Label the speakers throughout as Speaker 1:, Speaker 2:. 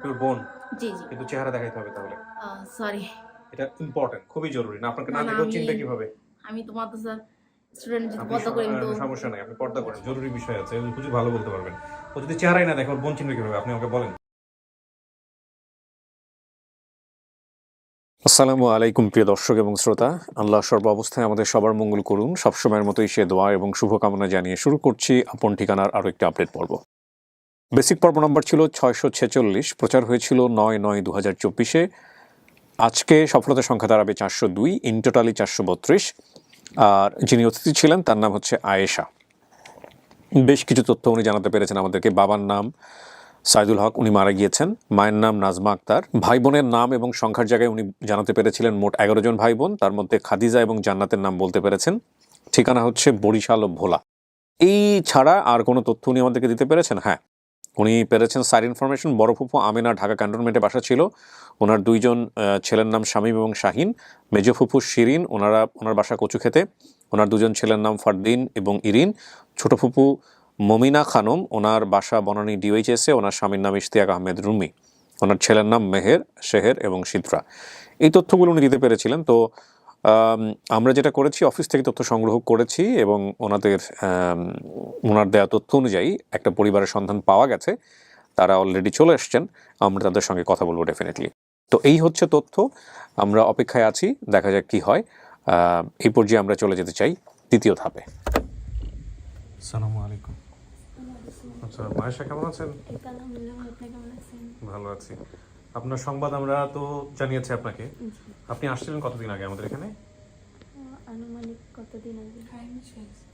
Speaker 1: আপনার বোন?
Speaker 2: জি, জি।
Speaker 1: কিন্তু চেহারা দেখাইতে হবে তাহলে।
Speaker 2: সরি।
Speaker 1: এটা ইম্পোর্টেন্ট, খুবই জরুরি। না আপনাকে
Speaker 2: না,
Speaker 1: না
Speaker 2: না
Speaker 1: দেখলেও
Speaker 2: আমি
Speaker 1: চিনবে কিভাবে?
Speaker 2: আমি তো মাদ্রাসার স্টুডেন্ট যদি
Speaker 1: আপনি
Speaker 2: পর্দা করি আমি তো
Speaker 1: সমস্যা নাই। আপনি পর্দা করেন। জরুরি বিষয় আছে। হুজুর ভালো বলতে পারবেন। ও যদি চেহারাই না দেখে ওর বোন চিনবে কিভাবে? আপনি আমাকে বলেন। আসসালামু আলাইকুম প্রিয় দর্শক এবং শ্রোতা। আল্লাহ সর্ব অবস্থায় আমাদের সবার মঙ্গল করুন। সবসময়ের মতোই সে দোয়া এবং শুভকামনা জানিয়ে শুরু করছি আপন ঠিকানার আরও একটি আপডেট পর্ব। বেসিক পর্ব নম্বর ছিল 646, প্রচার হয়েছিল 9/9/2024-এ। আজকে সফলতার সংখ্যা দাঁড়াবে 402, ইন টোটালি 432। আর যিনি অতিথি ছিলেন তার নাম হচ্ছে আয়েশা। বেশ কিছু তথ্য উনি জানাতে পেরেছেন আমাদেরকে। বাবার নাম সাইদুল হক, উনি মারা গিয়েছেন। মায়ের নাম নাজমা আক্তার। ভাই বোনের নাম এবং সংখ্যার জায়গায় উনি জানাতে পেরেছিলেন মোট 11 জন ভাই বোন, তার মধ্যে খাদিজা এবং জান্নাতের নাম বলতে পেরেছেন। ঠিকানা হচ্ছে বরিশাল ও ভোলা। এই ছাড়া আর কোনো তথ্য উনি আমাদেরকে দিতে পেরেছেন? হ্যাঁ, উনি পেরেছেন সাইড ইনফরমেশন। বড় ফুফু আমিনা ঢাকা ক্যান্টনমেন্টে বাসা ছিল। ওনার দুইজন ছেলের নাম শামীম এবং শাহিন। মেজো ফুফু শিরিন, ওনার বাসা কচুক্ষেতে। ওনার দুজন ছেলের নাম ফারদিন এবং ইরিন। ছোট ফুপু মমিনা খানম, ওনার বাসা বনানী ডিওএইচএসে। ওনার স্বামীর নাম ইশতিয়াক আহমেদ রুমি। ওনার ছেলের নাম মেহের, শেহের এবং সিদ্রা। এই তথ্যগুলো উনি দিতে পেরেছিলেন। তো আমরা যেটা করেছি, অফিস থেকে তথ্য সংগ্রহ করেছি এবং ওনার দেওয়া তথ্য অনুযায়ী একটা পরিবারের সন্ধান পাওয়া গেছে। তারা অলরেডি চলে এসছেন। আমরা তাদের সঙ্গে কথা বলবো ডেফিনেটলি। তো এই হচ্ছে তথ্য। আমরা অপেক্ষায় আছি, দেখা যাক কি হয়। এই পর্যায়ে আমরা চলে যেতে চাই দ্বিতীয় ধাপে। আসসালামু আলাইকুম। আচ্ছা, মায়েশা কেমন আছেন?
Speaker 3: আলহামদুলিল্লাহ, আপনি কেমন আছেন?
Speaker 1: ভালো আছি। আপনার সংবাদ আমরা তো জানিয়েছি আপনাকে। আপনি আসছিলেন কতদিন আগে আমাদের এখানে?
Speaker 3: আনুমানিক কতদিন আগে?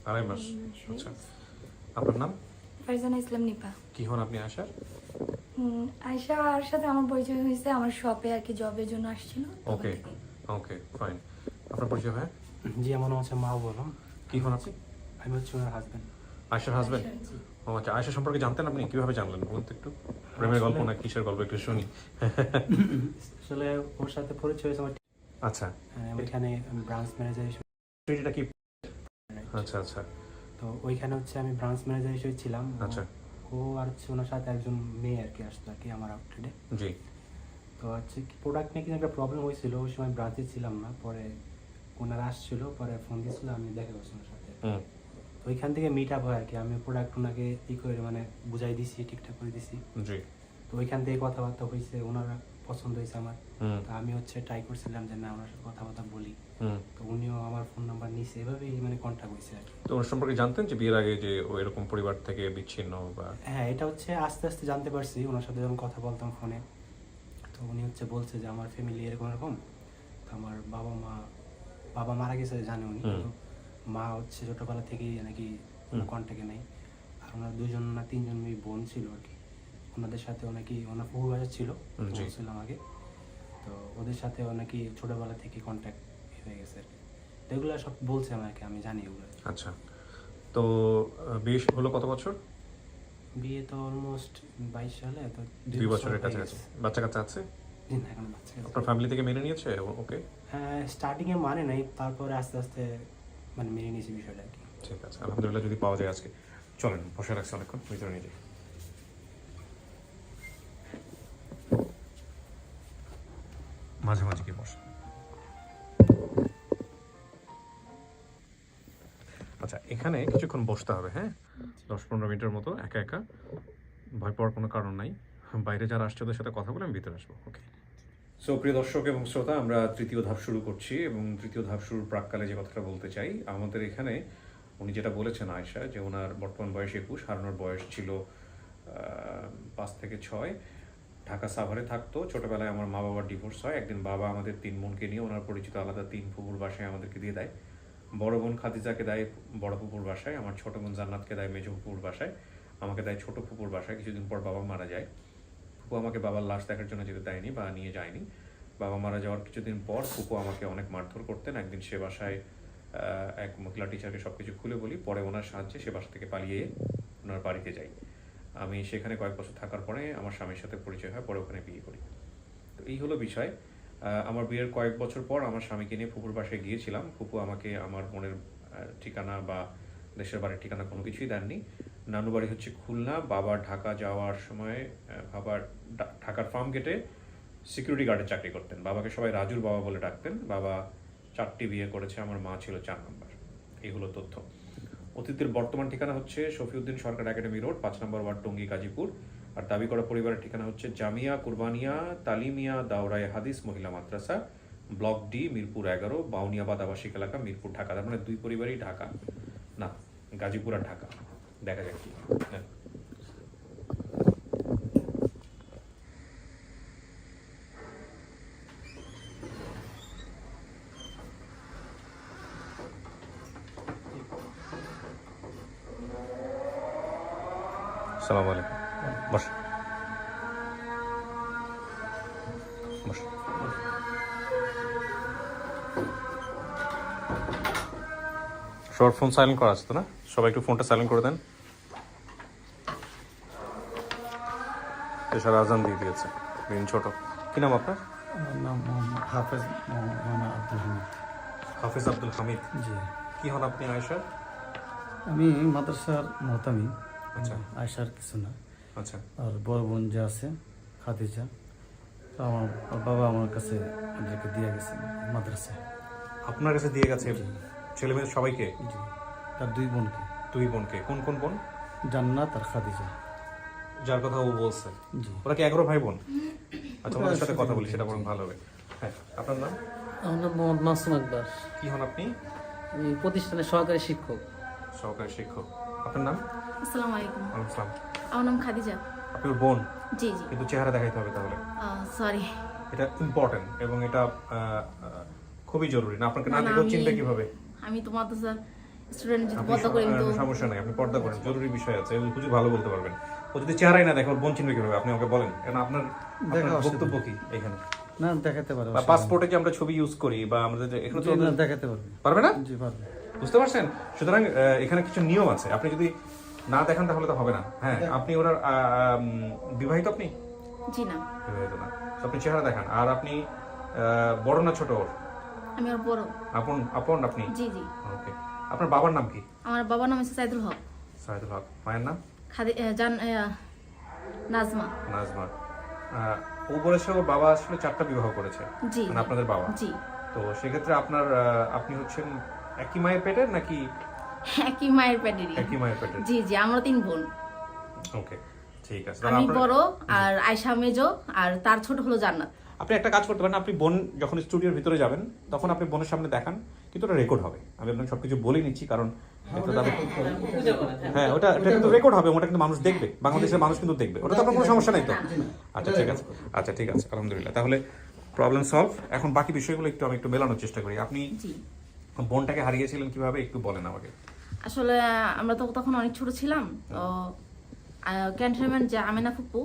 Speaker 1: 2.5 মাস। আচ্ছা, আপনার নাম?
Speaker 4: ফারজানা ইসলাম নিপা।
Speaker 1: কি হন আপনি আশার?
Speaker 4: আয়শার সাথে আমার পরিচয় হয়েছে আমার শপে আর কি, জবের জন্য আসছিল।
Speaker 1: ওকে, ওকে, ফাইন। আপনার পরিচয় হয়?
Speaker 5: জি, আমার নাম হচ্ছে মাহবুব আলম।
Speaker 1: কি হন আপনি?
Speaker 5: আমি হচ্ছে ওনার হাজব্যান্ড।
Speaker 1: আয়শার হাজবেন্ড? ও আচ্ছা, আয়শা সম্পর্কে জানতেন আপনি? কিভাবে জানলেন বলুন তো একটু। প্রেমের গল্প না কিসের গল্প একটু শুনি।
Speaker 5: আসলে ওর সাথে পরিচয় হয়েছে আমার।
Speaker 1: আচ্ছা,
Speaker 5: আমি এখানে ব্রাঞ্চ ম্যানেজার হিসেবে।
Speaker 1: এটা কি? আচ্ছা আচ্ছা
Speaker 5: তো ওইখানে হচ্ছে আমি ব্রাঞ্চ ম্যানেজার হিসেবে ছিলাম।
Speaker 1: আচ্ছা,
Speaker 5: ও আর হচ্ছে ওনার সাথে একজন মেয়ে আর কি আসতো আর কি আমার আউটলেটে।
Speaker 1: জি।
Speaker 5: তো হচ্ছে কি প্রোডাক্ট নিয়ে কিন্তু একটা প্রবলেম হয়েছিল, ওই সময় ব্রাঞ্চে ছিলাম না। পরে ওনারা আসছিল, পরে ফোন দিয়েছিল, আমি দেখা করছি ওনার সাথে।
Speaker 1: হুম,
Speaker 5: তো ওইখান থেকে মিট আপ হয় আর কি। আমি প্রোডাক্ট ওনাকে করে মানে বুঝাই দিছি, ঠিকঠাক করে দিছি।
Speaker 1: জি।
Speaker 5: তো ওইখান থেকে কথাবার্তা হয়েছে, ওনারা পছন্দ হয়েছে আমার।
Speaker 1: হুম,
Speaker 5: তো আমি হচ্ছে ট্রাই করছিলাম যে না, ওনার সাথে কথাবার্তা বলি।
Speaker 1: হুম।
Speaker 5: তো উনিও আমার ফোন নাম্বার নিছে, এভাবেই মানে কন্ট্যাক্ট হয়েছে আর কি।
Speaker 1: তো ওর সম্পর্কে জানতেন যে বিয়ের আগে যে ও এরকম পরিবার থেকে বিচ্ছিন্ন বা?
Speaker 5: হ্যাঁ, এটা হচ্ছে আস্তে আস্তে জানতে পারছি ওনার সাথে যখন কথা বলতাম ফোনে। তো উনি হচ্ছে বলছে যে আমার ফ্যামিলি এরকম এরকম। তো আমার বাবা মারা গেছে জানে উনি, কিন্তু মা হচ্ছে ছোটোবেলা থেকেই নাকি কোনো কন্ট্যাক্টে নেই। আর ওনার 2জন না 3জন মেয়ে বোন ছিল আর কি। ওনাদের সাথেও নাকি ওনার ফুফু বাসা ছিল, বলছিলাম আগে। তো ওদের সাথেও নাকি ছোটোবেলা থেকে কন্ট্যাক্ট হয়ে গেছে আর কি। তো এগুলো সব বলছে আমাকে, আমি জানি এগুলো।
Speaker 1: আচ্ছা, তো বিয়ে হলো কত বছর?
Speaker 5: বিয়ে তো অলমোস্ট 22 সালে, তো
Speaker 1: 2 বছরের কাছাকাছি। বাচ্চা কাচ্চা আছে?
Speaker 5: জি না, এখন বাচ্চা কাচ্চা।
Speaker 1: আপনার ফ্যামিলি থেকে মেনে নিয়েছে ওকে?
Speaker 5: হ্যাঁ, স্টার্টিংয়ে মানে নাই, তারপরে আস্তে আস্তে মানে মেনে নিয়েছি বিষয়টা আর কি।
Speaker 1: ঠিক আছে, আলহামদুলিল্লাহ। যদি পাওয়া যায় আজকে। চলেন, বসে রাখছি অনেকক্ষণ, ভিতরে নিয়ে যাই। মাঝে মাঝে কি বসে। আচ্ছা, এখানে কিছুক্ষণ বসতে হবে, হ্যাঁ? 10-15 মিনিটের মতো একা একা। ভয় পাওয়ার কোনো কারণ নাই। বাইরে যারা আসছে ওদের সাথে কথা বলে আমি ভিতরে আসবো, ওকে? সো প্রিয় দর্শক এবং শ্রোতা, আমরা তৃতীয় ধাপ শুরু করছি এবং তৃতীয় ধাপ শুরুর প্রাককালে যে কথাটা বলতে চাই, আমাদের এখানে উনি যেটা বলেছেন আয়েশা, যে ওনার বর্তমান বয়স 21, আর ওনার বয়স ছিল 5 থেকে 6। ঢাকা সাভারে থাকতো। ছোটোবেলায় আমার মা বাবার ডিভোর্স হয়। একদিন বাবা আমাদের 3 বোনকে নিয়ে ওনার পরিচিত আলাদা 3 ফুপুর বাসায় আমাদেরকে দিয়ে দেয়। বড় বোন খাদিজাকে দেয় বড় ফুপুর বাসায়, আমার ছোট বোন জান্নাতকে দেয় মেজো ফুপুর বাসায়, আমাকে দেয় ছোট ফুপুর বাসায়। কিছুদিন পর বাবা মারা যায়। ফুপু আমাকে বাবার লাশ দেখার জন্য যেতে দেয়নি বা নিয়ে যায়নি। বাবা মারা যাওয়ার কিছুদিন পর ফুপু আমাকে অনেক মারধর করতেন। একদিন সে বাসায় এক মহিলা টিচারকে সব কিছু খুলে বলি। পরে ওনার সাহায্যে সে বাসা থেকে পালিয়ে ওনার বাড়িতে যাই। আমি সেখানে কয়েক বছর থাকার পরে আমার স্বামীর সাথে পরিচয় হয়, পরে ওখানে বিয়ে করি। তো এই হলো বিষয়। আমার বিয়ের কয়েক বছর পর আমার স্বামীকে নিয়ে ফুপুর বাসায় গিয়েছিলাম। ফুপু আমাকে আমার বোনের ঠিকানা বা দেশের বাড়ির ঠিকানা কোনো কিছুই দেননি। নানু বাড়ি হচ্ছে খুলনা, বাবা ঢাকা যাওয়ার সময় বাবার ঢাকার ফার্ম গেটে সিকিউরিটি গার্ডের চাকরি করতেন। বাবাকে সবাই রাজুর বাবা বলে ডাকতেন। বাবা 4টি বিয়ে করেছে, আমার মা ছিল 4 নম্বর। এই হলো তথ্য। অতিথির বর্তমান ঠিকানা হচ্ছে শফিউদ্দিন সরকার একাডেমি রোড, 5 নম্বর ওয়ার্ড, টঙ্গী, গাজীপুর। আর দাবি করা পরিবারের ঠিকানা হচ্ছে জামিয়া কুরবানিয়া তালিমিয়া দাওরায়ে হাদিস মহিলা মাদ্রাসা, ব্লক ডি, মিরপুর 11, বাউনিয়াবাদ আবাসিক এলাকা, মিরপুর, ঢাকা। তার মানে 2 পরিবারই ঢাকা, না গাজীপুর আর ঢাকা। দেখা যাক কি। হ্যাঁ। আসসালামু আলাইকুম। বস বস। সবার ফোন সাইলেন্ট করা আছে তো না? সবাই একটু ফোনটা সাইলেন্ট করে দেন। এছাড়া আজান দিয়ে দিয়েছে। দিন ছোট। কি নাম আপনার?
Speaker 6: আমার নাম মোহাম্মদ হাফেজ মৌলানা আব্দুল হামিদ।
Speaker 1: হাফিজ আব্দুল হামিদ।
Speaker 6: জি,
Speaker 1: কি হন আপনি আয়েশার?
Speaker 6: আমি মাদ্রাসার মহতামি।
Speaker 1: আচ্ছা
Speaker 6: আয়সার কিছু না।
Speaker 1: আচ্ছা
Speaker 6: আর বড় বোন যে আছে খাদিজা, তো আমার বাবা আমার কাছে ওদেরকে দিয়ে গেছে মাদ্রাসায়।
Speaker 1: আপনার কাছে দিয়ে গেছে ছেলে মেয়ে সবাইকে?
Speaker 6: জি, তার 2 বোনকে।
Speaker 1: 2 বোনকে? কোন কোন বোন?
Speaker 6: জান্নাত আর খাদিজা।
Speaker 1: যার কথা ও বলছে
Speaker 6: জি,
Speaker 1: ওরা কি 11 ভাই বোন? আচ্ছা ওদের সাথে কথা বলি, সেটা বরং ভালো হবে। হ্যাঁ, আপনার নাম?
Speaker 7: আমার নাম মোহাম্মদ মাসুম আকবর।
Speaker 1: কি হন আপনি?
Speaker 7: আমি প্রতিষ্ঠানের সহকারী শিক্ষক।
Speaker 1: সহকারী শিক্ষক। আপনার নাম?
Speaker 2: আসসালামু আলাইকুম।
Speaker 1: ওয়ালাইকুম আসসালাম।
Speaker 2: আমার নাম খাদিজা।
Speaker 1: আপনি ওর বোন?
Speaker 2: জি জি।
Speaker 1: কিন্তু চেহারা দেখাইতে হবে তাহলে।
Speaker 2: সরি।
Speaker 1: এটা ইম্পর্টেন্ট এবং এটা খুবই জরুরি। না আপনাকে না
Speaker 2: না,
Speaker 1: দেখেও
Speaker 2: আমি-
Speaker 1: চিনবে কিভাবে?
Speaker 2: আমি তো মাদ্রাসার স্টুডেন্ট, যদি
Speaker 1: আপনি
Speaker 2: পর্দা করি আমি তো
Speaker 1: সমস্যা নেই, আপনি পর্দা করেন, জরুরি বিষয় আছে, হুজুর ভালো বলতে পারবেন। ও যদি চেহারাই না দেখে ওর বোন চিনবে কিভাবে? আপনি ওকে বলেন, কারণ আপনার
Speaker 6: দেখা অসুবিধা
Speaker 1: বক্তব্য কি এখানে?
Speaker 6: না দেখাতে পারবে,
Speaker 1: বা পাসপোর্টে যে আমরা ছবি ইউজ করি বা আমাদের এখানে তো
Speaker 6: না দেখাতে পারবে।
Speaker 1: পারবে না?
Speaker 6: জি পারবে।
Speaker 1: বুঝতে পারছেন? সুতরাং এখানে কিছু নিয়ম আছে, আপনি যদি না দেখান তাহলে তো হবে না। হ্যাঁ, আপনি ওনার বিবাহিত? আপনি
Speaker 2: জি না।
Speaker 1: বিবাহিত না, তো আপনি চেহারা দেখান। আর আপনি বড় না ছোট ওর?
Speaker 2: আমি ওর বড়।
Speaker 1: আপন আপন আপনি?
Speaker 2: জি জি।
Speaker 1: ওকে। আপনার বাবার নাম কি?
Speaker 2: আমার বাবার নাম হচ্ছে সাইদুল হক।
Speaker 1: সাইদুল হক। মায়ের নাম?
Speaker 2: নাজমা।
Speaker 1: নাজমা। ও বলেছে ওর বাবা আসলে 4টা বিবাহ করেছে,
Speaker 2: জি
Speaker 1: মানে আপনাদের বাবা।
Speaker 2: জি।
Speaker 1: তো সেক্ষেত্রে আপনার আপনি হচ্ছেন একই মায়ের পেটের নাকি?
Speaker 2: একই মায়ের পেটেরই।
Speaker 1: একই মায়ের পেটের।
Speaker 2: জি জি, আমরা 3 বোন।
Speaker 1: ওকে, ঠিক আছে। তাহলে
Speaker 2: আমি
Speaker 1: আপনার-
Speaker 2: বড়, আর আয়শা মেজো, আর তার ছোট হলো জান্নাত।
Speaker 1: আপনি একটা কাজ করতে পারেন, আপনি বোন যখন স্টুডিওর ভিতরে যাবেন তখন আপনি বোনের সামনে দেখান, কিন্তু ওটা রেকর্ড হবে। আমি আপনাকে সবকিছু বলে নিচ্ছি, কারণ এটা তাদের হ্যাঁ ওটা কিন্তু রেকর্ড হবে, ওটা কিন্তু মানুষ দেখবে, বাংলাদেশের মানুষ কিন্তু দেখবে। ওটা তো আপনার কোনো সমস্যা নেই তো? আচ্ছা ঠিক আছে, আচ্ছা ঠিক আছে, আলহামদুলিল্লাহ। তাহলে প্রবলেম সলভ। এখন বাকি বিষয়গুলো একটু আমি একটু মেলানোর চেষ্টা করি। আপনি
Speaker 2: জি।
Speaker 1: বোনটাকে হারিয়েছিলেন কিভাবে একটু বলেন আমাকে।
Speaker 2: আসলে আমরা তো তখন অনেক ছোট ছিলাম, তো ক্যান্টনমেন্ট যে আমেনা ফুপু,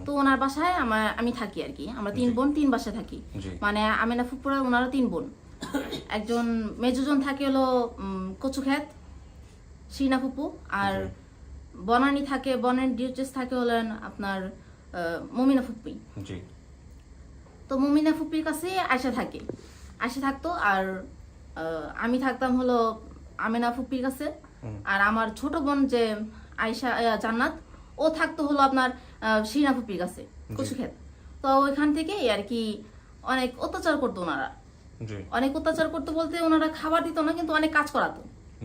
Speaker 2: তো ওনার বাসায় আমি থাকি আর কি। আমরা 3 বোন 3 বাসায় থাকি।
Speaker 1: জি।
Speaker 2: মানে আমেনা ফুপুরা ওনারা 3 বোন। একজন মেজোজন থাকে হলো কচুক্ষেত, শিনা ফুপু, আর বনানী থাকে, বনানী ডিউচেস থাকে হলেন আপনার মমিনা ফুপ্পি।
Speaker 1: জি।
Speaker 2: তো মমিনা ফুপ্পির কাছে আয়শা থাকে, আয়শা থাকতো। আর আমি থাকতাম হলো আমেনা ফুপ্পির কাছে। আর আমার ছোট বোন যে আয়শা জান্নাত, ও থাকতো হলো আপনার শিনা ফুপ্পির কাছে, কচুক্ষেত। তো ওইখান থেকে আর কি অনেক অত্যাচার করতো ওনারা।
Speaker 1: জি।
Speaker 2: অনেক অত্যাচার করতো বলতে ওনারা খাবার দিত না, কিন্তু অনেক কাজ করাতো।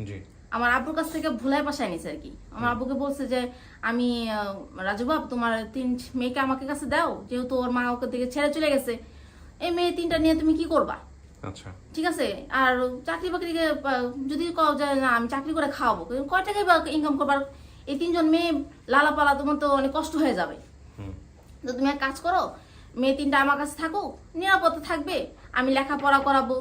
Speaker 1: জি।
Speaker 2: আমার আব্বুর কাছ থেকে ভুলাই পাশায় নিছে আর কি। আমার আব্বুকে বলছে যে আমি রাজু বাপ, তোমার 3 মেয়েকে আমাকে কাছে দাও, যেহেতু ওর মা ওকে থেকে ছেড়ে চলে গেছে। এই মেয়ে 3টা নিয়ে তুমি কি করবা?
Speaker 1: আচ্ছা।
Speaker 2: ঠিক আছে। আর চাকরি বাকরি যদি কও যে না আমি চাকরি করে খাওয়াবো, কয় টাকায় বা ইনকাম করবার? এই 3 জন মেয়ে লালা পালা তোমার তো অনেক কষ্ট হয়ে যাবে। তো তুমি এক কাজ করো, মেয়ে 3টা আমার কাছে থাকো, নিরাপদে থাকবে, আমি লেখাপড়া করাবো,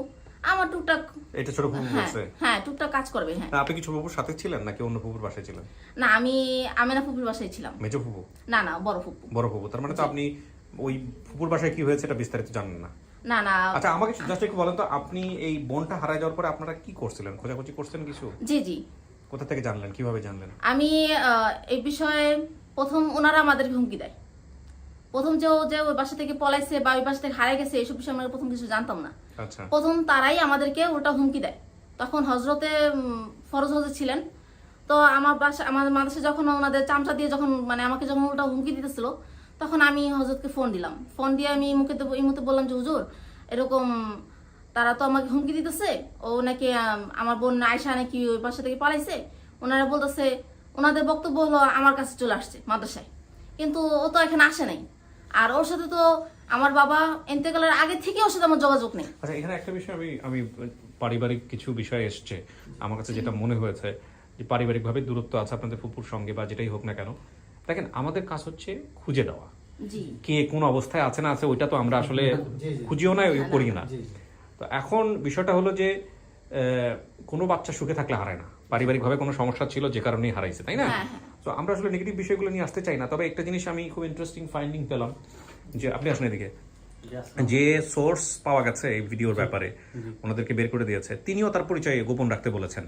Speaker 2: আমার টুকটাক।
Speaker 1: এটা ছোট ফুপু
Speaker 2: হ্যাঁ
Speaker 1: বলছে?
Speaker 2: হ্যাঁ, টুকটাক কাজ করবে। হ্যাঁ।
Speaker 1: না, আপনি কি ছোট ফুপুর সাথে ছিলেন নাকি অন্য ফুপুর বাসায় ছিলেন?
Speaker 2: না, আমি আমেনা ফুপুর বাসায় ছিলাম।
Speaker 1: মেজো ফুপু?
Speaker 2: না না, বড় ফুপু।
Speaker 1: বড় ফুপু। তার মানে তো আপনি ওই ফুপুর বাসায় কি হয়েছে এটা বিস্তারিত জানেন না?
Speaker 2: না না।
Speaker 1: আচ্ছা, আমাকে জাস্ট একটু বলেন তো, আপনি এই বোনটা হারায় যাওয়ার পরে আপনারা কি করছিলেন? খোঁজাখুঁজি করছেন কিছু?
Speaker 2: জি জি।
Speaker 1: কোথা থেকে জানলেন, কিভাবে জানলেন?
Speaker 2: আমি এই বিষয়ে প্রথম ওনারা আমাদেরকে হুমকি দেয়। প্রথম যে ওই বাসা থেকে পলাইছে বা ওই বাসা থেকে হারিয়ে গেছে, এইসব বিষয়ে আমরা প্রথম কিছু জানতাম না।
Speaker 1: আচ্ছা।
Speaker 2: প্রথম তারাই আমাদেরকে উল্টা হুমকি দেয়। তখন হজরতে ফরজ হজরত ছিলেন। তো আমার মাদ্রাসায় যখন ওনাদের চামচা দিয়ে যখন মানে আমাকে যখন উল্টা হুমকি দিতেছিল, তখন আমি হজরতকে ফোন দিলাম। ফোন দিয়ে আমি এই মুহূর্তে বললাম যে হুজুর, এরকম তারা তো আমাকে হুমকি দিতেছে, ও নাকি আমার বোন আয়শা নাকি ওই বাসা থেকে পালাইছে। ওনারা বলতেছে, ওনাদের বক্তব্য হলো আমার কাছে চলে আসছে মাদ্রাসায়, কিন্তু ও তো এখানে আসে নাই। আর ওর সাথে তো আমার বাবা ইন্তেকালের আগে থেকে ওর সাথে আমার যোগাযোগ নেই।
Speaker 1: আচ্ছা, এখানে একটা বিষয় আমি পারিবারিক কিছু বিষয় এসছে আমার কাছে, যেটা মনে হয়েছে যে পারিবারিকভাবে দূরত্ব আছে আপনাদের ফুপুর সঙ্গে বা যেটাই হোক না কেন। দেখেন, আমাদের কাজ হচ্ছে খুঁজে দেওয়া,
Speaker 2: জি
Speaker 1: কে কোন অবস্থায় আছে না আছে ওইটা তো আমরা আসলে খুঁজিও না, করি না। তো এখন বিষয়টা হলো যে কোনো বাচ্চা সুখে থাকলে হারায় না, পারিবারিকভাবে কোনো সমস্যা ছিল যে কারণেই হারাইছে, তাই না? তো আমরা আসলে নেগেটিভ বিষয়গুলো নিয়ে আসতে চাই না। তবে একটা জিনিস আমি খুব ইন্টারেস্টিং ফাইন্ডিং পেলাম, যে আপনি আসেন এদিকে, যে সোর্স পাওয়া গেছে এই ভিডিওর ব্যাপারে, ওনাদেরকে বের করে দিয়েছে, তিনিও তার পরিচয় গোপন রাখতে বলেছেন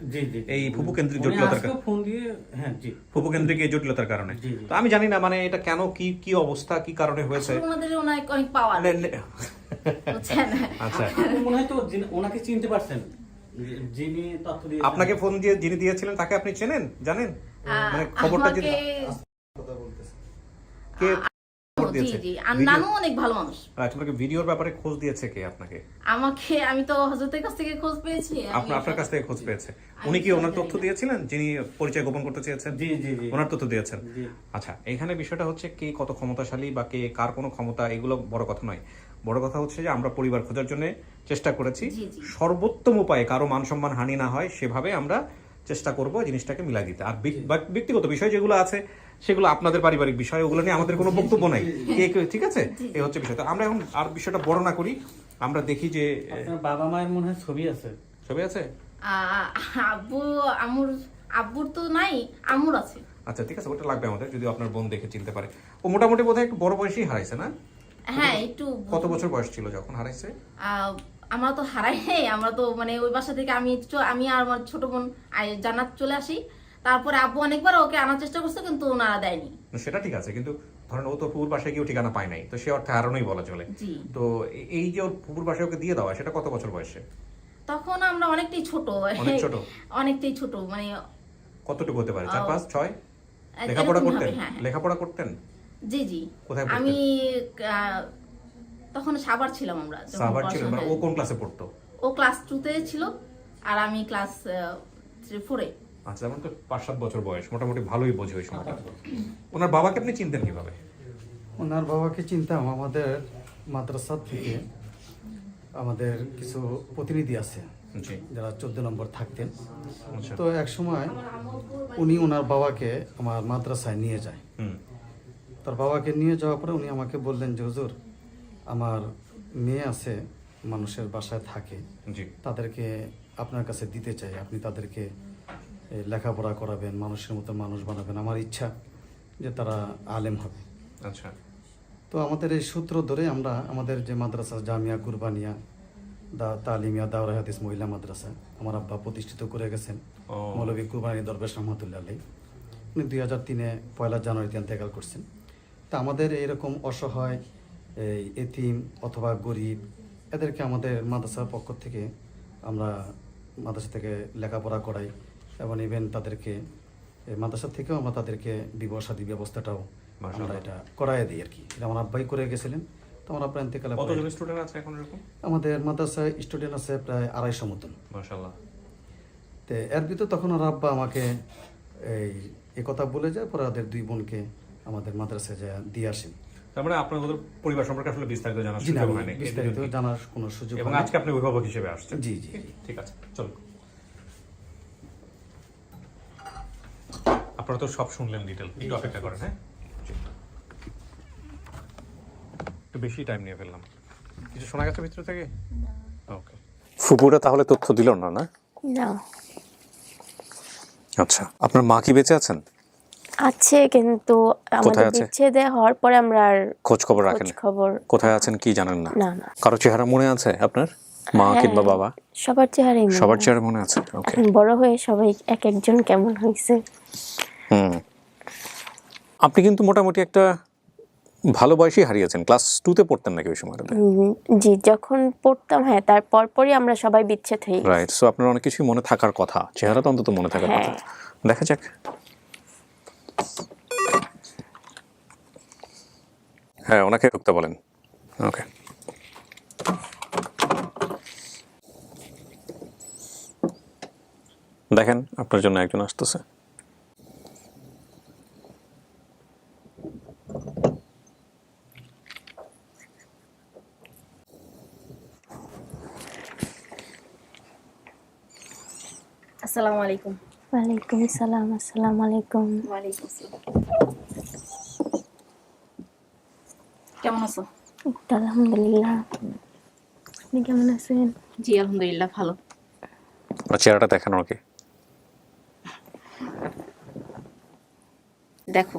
Speaker 1: এই ফুপু কেন্দ্রিক জটিলতার
Speaker 6: ফোন দিয়ে, হ্যাঁ জি,
Speaker 1: ফুপু কেন্দ্রিক এই জটিলতার কারণে। তো আমি জানি না মানে এটা কেন, কি অবস্থা, কি কারণে হয়েছে।
Speaker 2: আসলে ওনাদের অনেক পাওয়ার, বুঝছেন?
Speaker 1: আচ্ছা,
Speaker 6: আপনি মনে হয় তো ওনাকে চিনতে পারছেন, যিনি তথ্য দিয়ে
Speaker 1: আপনাকে ফোন দিয়ে যিনি দিয়েছিলেন তাকে আপনি চেনেন, জানেন? মানে খবরটা যদি কে খবর
Speaker 2: জি
Speaker 1: দিয়েছে?
Speaker 2: জি, নানু অনেক ভালো মানুষ।
Speaker 1: আপনাকে ভিডিওর ব্যাপারে খোঁজ দিয়েছে কে আপনাকে?
Speaker 2: আমি তো হযরতের কাছ থেকে খোঁজ পেয়েছি।
Speaker 1: আপনার কাছ থেকে খোঁজ পেয়েছে। উনি কি ওনার তথ্য দিয়েছিলেন, যিনি পরিচয় গোপন করতে চেয়েছেন?
Speaker 6: জি জি জি,
Speaker 1: ওনার তথ্য দিয়েছেন। আচ্ছা, এখানে বিষয়টা হচ্ছে কে কত ক্ষমতাশালী বা কে কার কোনো ক্ষমতা, এগুলো বড় কথা নয়। বড় কথা হচ্ছে যে আমরা পরিবার খোঁজার জন্য চেষ্টা করেছি, সর্বোত্তম উপায়ে কারো মান সম্মান হানি না হয় সেভাবে আমরা চেষ্টা করব জিনিসটাকে মিলাই দিতে। আর ব্যক্তিগত বিষয় যেগুলো আছে সেগুলো আপনাদের পারিবারিক বিষয়, ওগুলো নিয়ে আমাদের কোনো বক্তব্য নাই। ঠিক আছে, এই হচ্ছে বিষয়। তো আমরা এখন আর বিষয়টা বড় না করি, আমরা দেখি যে
Speaker 6: আপনার বাবা মায়ের মনে হয় ছবি আছে।
Speaker 1: ছবি আছে?
Speaker 2: আব্বুর তো নাই, আম্মুর আছে।
Speaker 1: আচ্ছা ঠিক আছে, ওটা লাগবে আমাদের, যদি আপনার বোন দেখে চিনতে পারে। ও মোটামুটি বোধহয় একটু বড় বয়সেই হারাইছে না?
Speaker 2: হ্যাঁ, একটু।
Speaker 1: কত বছর বয়স ছিল যখন হারাইছে?
Speaker 2: আমরা তো হারাই নাই, আমরা তো মানে ওই বাসা থেকে আমি আর আমার ছোট বোন জান্নাত চলে আসি। তারপরে আব্বু অনেকবার ওকে আনার চেষ্টা করছে, কিন্তু ওনারা দেয়নি।
Speaker 1: সেটা ঠিক আছে, কিন্তু ধরেন ও তো পুকুর বাসায় গিয়েও ঠিকানা পায় নাই, তো সে অর্থে হারানোই বলা চলে। তো এই যে ওর পুকুর বাসায় ওকে দিয়ে দেওয়া, সেটা কত বছর বয়সে?
Speaker 2: তখন আমরা অনেকটাই ছোট, অনেকটাই ছোট, মানে
Speaker 1: কতটুকু হতে পারে? 4, 5, 6? লেখাপড়া করতেন? লেখাপড়া করতেন?
Speaker 2: জি জি।
Speaker 1: কোথায়
Speaker 2: আমি তখন সাভার ছিলাম। আমরা
Speaker 1: সাভার ছিলেন? মানে ও কোন ক্লাসে পড়তো?
Speaker 2: ও ক্লাস 2 তে ছিল আর আমি ক্লাস 4 এ।
Speaker 1: আচ্ছা, যেমন তো 5-7 বছর বয়স, মোটামুটি ভালোই বোঝে ওই সময়টা। ওনার বাবাকে আপনি চিনতেন কিভাবে?
Speaker 6: ওনার বাবাকে চিনতাম, আমাদের মাদ্রাসা থেকে আমাদের কিছু প্রতিনিধি আছে যারা 14 নম্বর থাকতেন। তো এক সময় উনি ওনার বাবাকে আমার মাদ্রাসায় নিয়ে যায়। তার বাবাকে নিয়ে যাওয়ার পরে উনি আমাকে বললেন যে হুজুর, আমার মেয়ে আছে, মানুষের বাসায় থাকে, তাদেরকে আপনার কাছে দিতে চাই, আপনি তাদেরকে লেখাপড়া করাবেন, মানুষের মতো মানুষ বানাবেন, আমার ইচ্ছা যে তারা আলেম হবে।
Speaker 1: আচ্ছা।
Speaker 6: তো আমাদের এই সূত্র ধরে আমরা আমাদের যে মাদ্রাসা জামিয়া কুরবানিয়া তালিমিয়া দাওরা হাদিস মহিলা মাদ্রাসা আমার আব্বা প্রতিষ্ঠিত করে গেছেন, মৌলভী কুরবানি দরবেশ রহমতুল্লাহ আলাই। উনি 2003-এ 1 জানুয়ারিতে ইন্তেকাল করছেন। তা আমাদের এইরকম অসহায় এই এতিম অথবা গরিব এদেরকে আমাদের মাদ্রাসার পক্ষ থেকে আমরা মাদ্রাসা থেকে লেখাপড়া করাই, এবং ইভেন তাদেরকে মাদ্রাসা থেকেও আমরা তাদেরকে বিবাহ শাদী ব্যবস্থাটাও আমরা এটা করাই দিই আর কি। এটা আমার আব্বাই করে গেছিলেন। তো আমার আব্বা ইন্তেকালের পরে
Speaker 1: কতজন স্টুডেন্ট আছে এখন এরকম?
Speaker 6: আমাদের মাদ্রাসায় স্টুডেন্ট আছে প্রায় 250 মতন।
Speaker 1: মাশাআল্লাহ।
Speaker 6: তো এর ভিতরে তখন আর আব্বা আমাকে এই কথা বলে যায়, পরে ওদের 2 বোনকে আমাদের মাদ্রাসায় যা দিয়ে আসেন।
Speaker 1: তার মানে আপনার ওদের পরিবার সম্পর্কে আসলে বিস্তারিত জানার
Speaker 6: জি না,
Speaker 1: সুযোগ হয়নি।
Speaker 6: বিস্তারিত জানার কোনো সুযোগ
Speaker 1: এবং
Speaker 6: হয়নি।
Speaker 1: আজকে আপনি অভিভাবক হিসেবে আসছেন।
Speaker 6: জি জি।
Speaker 1: ঠিক আছে, চলুন। আপনারা তো সব শুনলেন ডিটেল, একটু অপেক্ষা করেন। হ্যাঁ, একটু বেশি টাইম নিয়ে ফেললাম। কিছু শোনা গেছে ভিতর থেকে? ওকে। ফুপুরা তাহলে তথ্য দিল না? না
Speaker 3: না,
Speaker 1: আচ্ছা, আপনার মা কি বেঁচে আছেন?
Speaker 3: আছে, কিন্তু আমাদের বিচ্ছেদ হওয়ার পরে আমরা আর
Speaker 1: খোঁজ খবর রাখেন? কোথায় আছেন কি জানেন না?
Speaker 3: না না।
Speaker 1: কারো চেহারা মনে আছে আপনার, মা কিংবা বাবা?
Speaker 3: সবার চেহারাই মনে
Speaker 1: সবার
Speaker 3: আছে।
Speaker 1: চেহারা মনে আছে। ওকে।
Speaker 3: এখন বড় হয়ে সবাই এক একজন কেমন হয়েছে।
Speaker 1: আপনি কিন্তু মোটামুটি একটা ভালো বয়সেই হারিয়েছেন, ক্লাস 2-তে পড়তেন নাকি ওই সময়টাতে?
Speaker 3: জি, যখন পড়তাম, হ্যাঁ, তার পরপরই আমরা সবাই বিচ্ছেদ হয়ে গেছি।
Speaker 1: রাইট, সো আপনার অনেক কিছুই মনে থাকার কথা, চেহারা তো অন্তত মনে থাকার কথা।
Speaker 3: হ্যাঁ।
Speaker 1: দেখা যাক। হ্যাঁ, ওনাকে ঢুকতে বলেন। ওকে, দেখেন আপনার জন্য একজন আসতেছে।
Speaker 2: আসসালামু আলাইকুম।
Speaker 3: ওয়ালাইকুম আসসালাম। আসসালামু আলাইকুম।
Speaker 2: ওয়ালাইকুম আসসালাম। কেমন আছো?
Speaker 3: তো আলহামদুলিল্লাহ। আপনি কেমন আছেন?
Speaker 2: জি আলহামদুলিল্লাহ ভালো।
Speaker 1: আপনার চেহারাটা দেখেন ওকে।
Speaker 2: দেখো,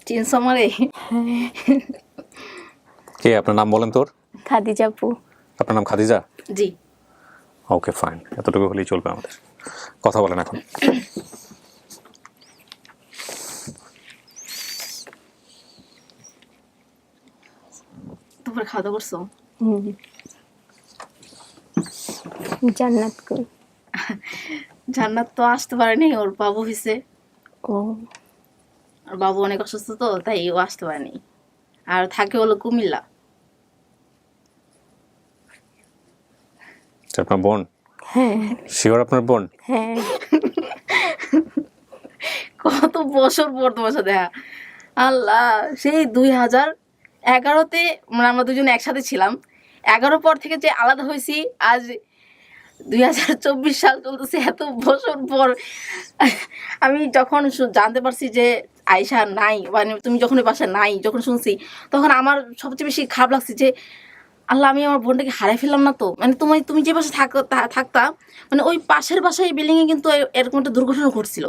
Speaker 2: চিনছো আমারে?
Speaker 1: কে আপনার নাম বলেন তোর?
Speaker 3: খাদিজা আপু।
Speaker 1: আপনার নাম খাদিজা?
Speaker 2: জি।
Speaker 1: ওকে ফাইন, এতটুকু হলেই চলবে আমাদের। কথা বলেন এখন।
Speaker 2: দুপুরে খাওয়া দাওয়া করছো?
Speaker 3: জান্নাত কই?
Speaker 2: জান্নাত তো আসতে পারেনি, ওর বাবু হয়েছে।
Speaker 3: ও,
Speaker 2: আর বাবু অনেক অসুস্থ তো, তাই ও আসতে পারেনি। আর থাকে হলো কুমিল্লা।
Speaker 1: আপনার বোন?
Speaker 3: হ্যাঁ
Speaker 1: শিওর আপনার বোন?
Speaker 3: হ্যাঁ।
Speaker 2: কত বছর পর তোমার সাথে দেখা। আল্লাহ, সেই 2011-তে মানে আমরা দুজন একসাথে ছিলাম। 11 পর থেকে যে আলাদা হয়েছি, আজ 2024 সাল চলতেছে, এত বছর পর। আমি যখন জানতে পারছি যে আয়শা নাই, মানে তুমি যখন ওই বাসায় নাই, যখন শুনছি, তখন আমার সবচেয়ে বেশি খারাপ লাগছে যে আল্লাহ, আমি আমার বোনটাকে হারাই ফেললাম না তো। মানে তুমি যে বাসায় থাকতা, মানে ওই পাশের বাসায় বিল্ডিংয়ে কিন্তু এরকম একটা দুর্ঘটনা ঘটছিল।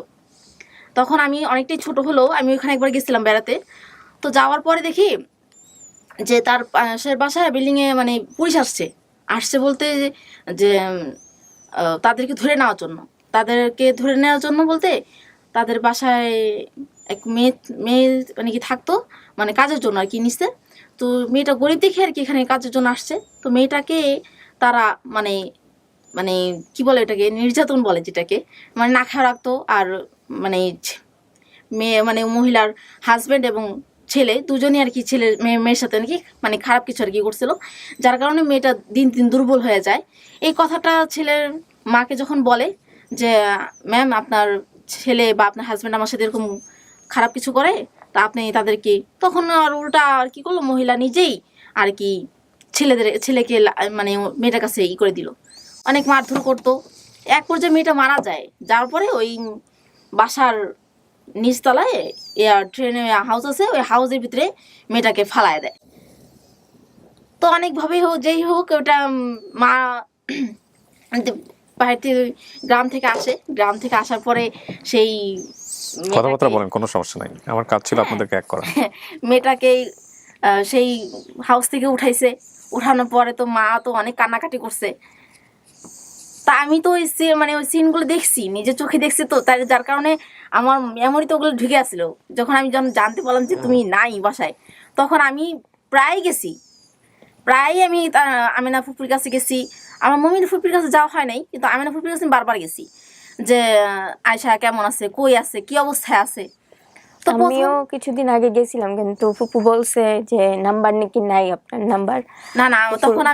Speaker 2: তখন আমি অনেকটাই ছোট হলেও আমি ওখানে একবার গেছিলাম বেড়াতে। তো যাওয়ার পরে দেখি যে তার পাশের বাসায় বিল্ডিংয়ে মানে পুলিশ আসছে বলতে যে তাদেরকে ধরে নেওয়ার জন্য। তাদেরকে ধরে নেওয়ার জন্য বলতে তাদের বাসায় এক মেয়ে মেয়ে মানে কি থাকতো, মানে কাজের জন্য আর কি নিচ্ছে। তো মেয়েটা গরিব দেখে আর কি এখানে কাজের জন্য আসছে। তো মেয়েটাকে তারা মানে মানে কি বলে এটাকে, নির্যাতন বলে যেটাকে, মানে না খাওয়া রাখতো। আর মানে মেয়ে মানে মহিলার হাজব্যান্ড এবং ছেলে দুজনই আর কি মেয়ের সাথে আর কি মানে খারাপ কিছু আর কি করছিল, যার কারণে মেয়েটা দিন দিন দুর্বল হয়ে যায়। এই কথাটা ছেলের মাকে যখন বলে যে ম্যাম, আপনার ছেলে বা আপনার হাজব্যান্ড আমার সাথে এরকম খারাপ কিছু করে, তা আপনি তাদেরকে, তখন আর উল্টা আর কি করলো, মহিলা নিজেই আর কি ছেলেকে মানে মেয়েটার কাছে করে দিল, অনেক মারধর করতো। এক পর্যায়ে মেয়েটা মারা যায়। যাওয়ার পরে ওই বাসার নিচতলায় ট্রেনে হাউস আছে, ওই হাউসের ভিতরে মেয়েটাকে ফালায় দেয়। তো অনেকভাবেই হোক যেই হোক ওটা মা বাড়িতে গ্রাম থেকে আসে। গ্রাম থেকে আসার পরে সেই
Speaker 1: কথাবার্তা বলেন, কোনো সমস্যা নাই, আমার কাজ ছিল আপনাদেরকে এক করা।
Speaker 2: মেয়েটাকে সেই হাউস থেকে উঠাইছে। উঠানোর পরে তো মা তো অনেক কান্নাকাটি করছে। তা আমি তো ওই মানে ওই সিনগুলো দেখছি, নিজের চোখে দেখছি, তো তাই যার কারণে আমার মেমোরি তো ওগুলো ঢুকে আসছিল। যখন আমি জানতে পারলাম যে তুমি নাই বাসায়, তখন আমি প্রায় আমি আমিনা ফুপির কাছে গেছি। আমার মমির ফুপির কাছে যাওয়া হয় নাই, কিন্তু আমিনা ফুপির কাছে আমি বারবার গেছি যে আয়শা কেমন আছে, কই আছে, কি অবস্থায় আছে। তো
Speaker 3: আমিও কিছুদিন আগে গেছিলাম, কিন্তু ফুপু বলছে যে নাম্বার নাকি নাই আপনার নাম্বার।
Speaker 2: না তখন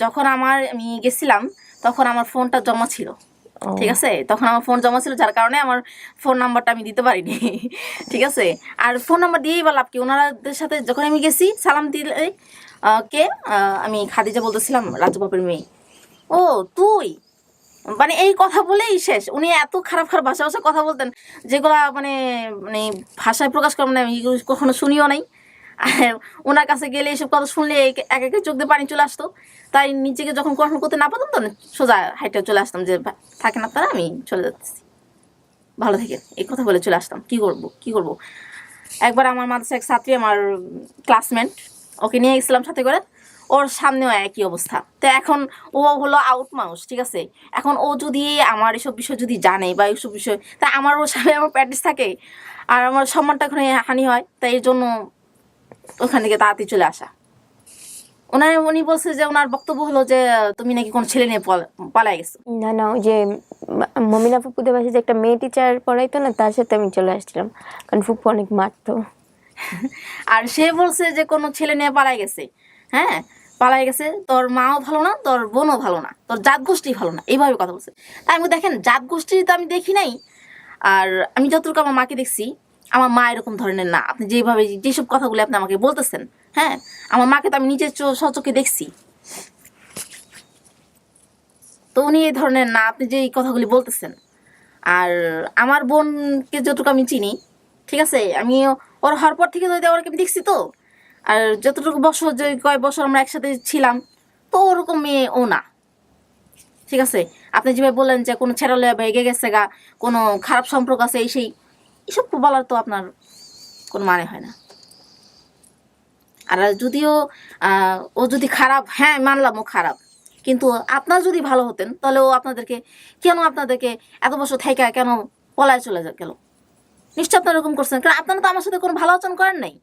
Speaker 2: যখন আমি গেছিলাম তখন আমার ফোনটা জমা ছিল। ঠিক আছে, তখন আমার ফোন জমা ছিল, যার কারণে আমার ফোন নাম্বারটা আমি দিতে পারিনি। ঠিক আছে, আর ফোন নাম্বার দিয়েই বা লাভ কি, ওনাদের সাথে যখন আমি গেছি সালাম দিলে কে আমি খাদিজা বলতেছিলাম, রাজু বাপের মেয়ে। ও তুই, মানে এই কথা বলেই শেষ। উনি এত খারাপ ভাষা কথা বলতেন, যেগুলা মানে মানে ভাষায় প্রকাশ করা মানে আমি কখনো শুনিও নাই। আর ওনার কাছে গেলে এইসব কথা শুনলে এক এক চোখ দিয়ে পানি চলে আসতো। তাই নিজেকে যখন কন্ট্রোল করতে না পারতাম, তো সোজা হাইটে চলে আসতাম যে থাকেন আপনারা, আমি চলে যাচ্ছি, ভালো থেকে এই কথা বলে চলে আসতাম। কি করব। একবার আমার মাদ্রাসা এক ছাত্রী, আমার ক্লাসমেট, ওকে নিয়ে গেছিলাম সাথে করে, ওর সামনেও একই অবস্থা। তো এখন ও হলো আউট মানুষ, ঠিক আছে। এখন ও যদি আমার এসব বিষয় যদি জানে বা এইসব বিষয়, তা আমার ওর সামনে আমার প্র্যাকটিস থাকে, আর আমার সম্মানটা এখানে হানি হয়। তাই এর জন্য ওখান থেকে তাড়াতাড়ি চলে আসা। উনি বলছে যে ওনার বক্তব্য হলো যে তুমি নাকি কোনো ছেলে নিয়ে পালাই গেছো।
Speaker 3: না না, ওই যে মমিনা ফুপুদের বাসায় যে একটা মেয়ে টিচার পড়াইতো না, তার সাথে আমি চলে আসছিলাম, কারণ ফুপু অনেক মারতো।
Speaker 2: আর সে বলছে যে কোনো ছেলে নিয়ে পালাই গেছে। হ্যাঁ, পালাই গেছে, তোর মাও ভালো না, তোর বোনও ভালো না, তোর জাত গোষ্ঠী ভালো না, এইভাবে কথা বলছে। তাই আমি দেখেন জাত গোষ্ঠী তো আমি দেখি নাই, আর আমি যতটুকু আমার মাকে দেখছি, আমার মা এরকম ধরনের না। আপনি যেভাবে যেসব কথাগুলো আপনি আমাকে বলতেছেন, হ্যাঁ, আমার মাকে তো আমি নিজের সচক্ষে দেখছি। তো উনি এই ধরনের না, আপনি যে এই কথাগুলি বলতেছেন। আর আমার বোনকে যতটুকু আমি চিনি, ঠিক আছে, আমি ওর হওয়ার পর থেকে যদি ওরকে আমি দেখছি তো, আর যতটুকু বছর, যে কয়েক বছর আমরা একসাথে ছিলাম, তো ওরকম মেয়ে ও না। ঠিক আছে, আপনি যেভাবে বললেন যে কোনো ছেড়ালে ভেগে গেছে গা, কোনো খারাপ সম্পর্ক আছে, এই সেই এসব বলার তো আপনার কোনো মানে হয় না। আর যদিও ও যদি খারাপ, হ্যাঁ মানলাম ও খারাপ, কিন্তু আপনারা যদি ভালো হতেন তাহলে ও আপনাদেরকে এত বছর থেকে কেন পলায় চলে গেল? নিশ্চয় আপনারা এরকম করছেন, কারণ আপনারা তো আমার সাথে কোনো ভালো আচরণ করেন নাই।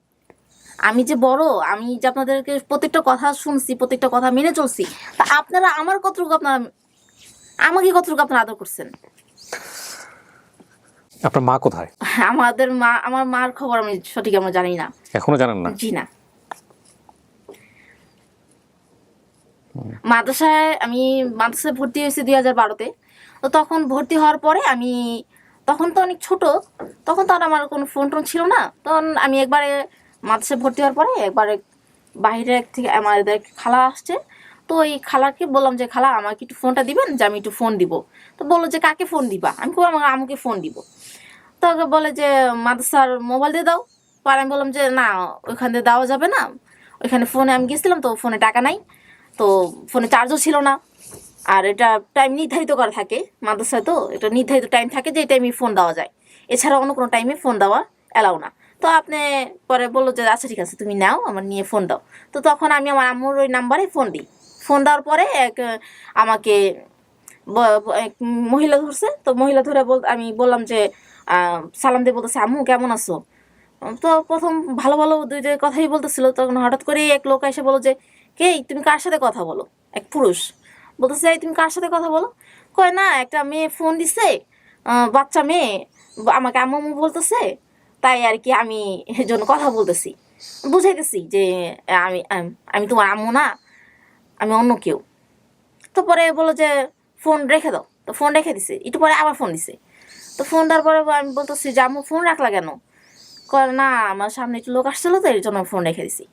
Speaker 2: আমি যে বড়, আমি যে আপনাদেরকে প্রত্যেকটা কথা শুনছি, প্রত্যেকটা কথা মেনে চলছি, তা আপনারা আমাকে কতটুকু আপনারা আদর করছেন?
Speaker 1: আপনার মা কোথায়?
Speaker 2: আমার মার খবর আমি সঠিক আমরা জানি না।
Speaker 1: এখনো জানেন না?
Speaker 2: জি না। আমি মাদ্রাসায় ভর্তি হয়েছি 2012-তে। তো তখন ভর্তি হওয়ার পরে তখন তো অনেক ছোট, তখন তো আর আমার কোনো ফোন টোন ছিল না। তখন আমি একবারে মাদ্রাসায় ভর্তি হওয়ার পরে একবারে বাইরে থেকে আমাদের খালা আসছে, তো ওই খালাকে বললাম যে খালা আমাকে একটু ফোনটা দিবেন, যে আমি একটু ফোন দিব। তো বললো যে কাকে ফোন দিবা? আমি আমার আম্মুকে ফোন দিব। তো ওকে বলে যে মাদ্রাসার মোবাইল দিয়ে দাও। পরে আমি বললাম যে না, ওইখান দিয়ে দেওয়া যাবে না, ওইখানে ফোনে আমি গেছিলাম তো ফোনে টাকা নাই, তো ফোনে চার্জও ছিল না। আর এটা টাইম নির্ধারিত করা থাকে মাদ্রাসায়, তো এটা নির্ধারিত টাইম থাকে যে এই টাইমে ফোন দেওয়া যায়, এছাড়া অন্য কোনো টাইমে ফোন দেওয়া অ্যালাউ না। তো আপনি পরে বললো যে আচ্ছা ঠিক আছে তুমি নাও, আমার নিয়ে ফোন দাও। তো তখন আমি আমার আম্মুর ওই নাম্বারে ফোন দিই। ফোন দেওয়ার পরে আমাকে এক মহিলা ধরছে। তো মহিলা ধরে আমি বললাম যে সালাম দিয়ে বলতেছে আম্মু কেমন আছো? তো প্রথম ভালো ভালো দুই যে কথাই বলতেছিল, তখন হঠাৎ করে এক লোক এসে বলো যে কে তুমি কার সাথে কথা বলো? এক পুরুষ বলতেছে এই তুমি কার সাথে কথা বলো? কয় না একটা মেয়ে ফোন দিছে, বাচ্চা মেয়ে, আমাকে আম্মু আম্মু বলতেছে, তাই আর কি আমি এর জন্য কথা বলতেছি। বুঝাইতেছি যে আমি আমি তোমার আম্মু না, আমি অন্য কেউ। তো পরে বললো যে ফোন রেখে দাও। তো ফোন রেখে দিছে, একটু পরে আবার ফোন দিছে। তো ফোন দেওয়ার পরে আমি বলতেছি যে আম্মু ফোন রাখলা কেন? কয় না আমার সামনে একটু লোক আসছিল তো এর জন্য ফোন রেখে দিছি।